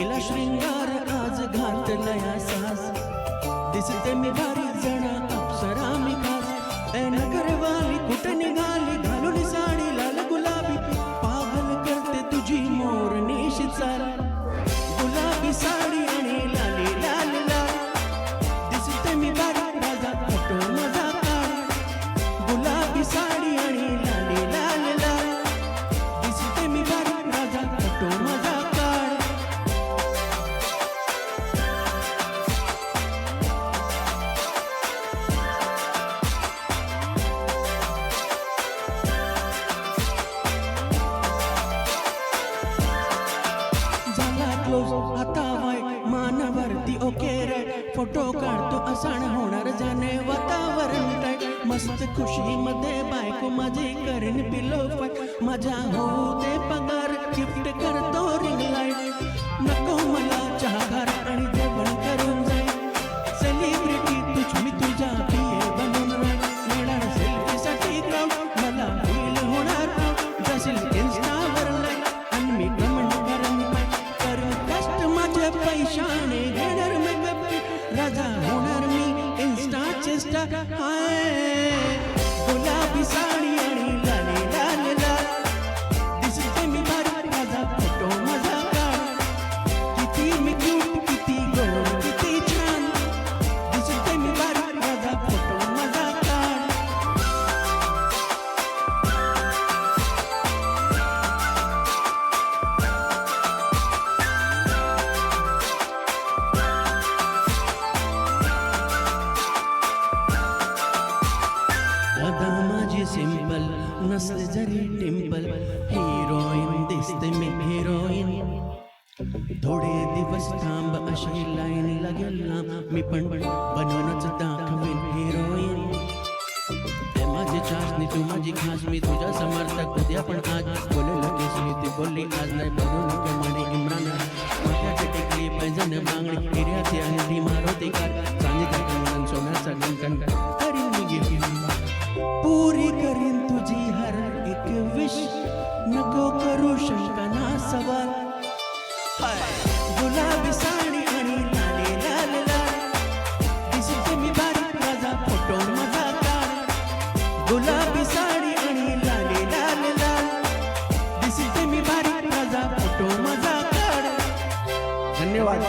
केला शृंगार आज घातलया सास दिसते मी भारी जणा अप्सरा मी खास ए नगरवाली कुठे निघाली घालून साडी लाल गुलाबी पागल करते तुझी मोरनीशी चाल गुलाबी साडी आणि लाली लाल लाल दिसते मी भारी राजा फोटो मजा काढ गुलाबी साडी आणि लाली लाल लाल दिसते मी भारी राजा फोटो मजा काढ आता वय मानवरती ओके रे फोटो काढतो असाण होणार जाणे वातावरण टाईट मस्त खुशी मध्ये बायको माझी करीन पिलो फाईट मजा होऊ दे पगार गिफ्ट करतो रिंग लाईट नको मला चहागार आणि जेवण करून जाईल सेलिब्रिटी तुझ मी तुझ्या पिये बनून राहील येणार सेल्फीसाठी क्राऊड मला फील होणार जशील इन्स्टावर लाईक आणि मी कमेंट करून माझ्या पैशाने घेणार मेकअप राजा होणार मी इन्स्टा चेष्टा हाय गुलाबी साडी आणि लाली लाल लाल दिसते मी भारी राजा फोटो मजा काढ किती मी क्यूट किती गोड किती छान दिसते मी भारी राजा फोटो मजा काढ अदा माझी सिंपल नसले जरी टिम्पल हिरोईन दिसते मी हिरोईन थोडे दिवस थांब अशी लाईन लागेल ना मी पण बनवूनच दाखवेन हिरोईन माझी चाचणी तू माझी खास मी तुझ्या समर्थक उद्या पण आज बोले लगेच मी ती बोलली आज नाही बनवू नको म्हणे इम्रान माझ्याकडे टेकली पैजण बांगडी हिऱ्याची आणि ती मारुती कार चांदीचा कंगन सोन्याचा गंकन तरी मी घेऊन पुरी करीन तुझी हर एक विश नको करू शंका ना सवाल गुलाबी साडी आणि लाली लाल लाल दिसते मी भारी राजा फोटो मजा काढ गुलाबी साडी आणि लाली लाल लाल दिसते मी भारी राजा फोटो मजा काढ. धन्यवाद.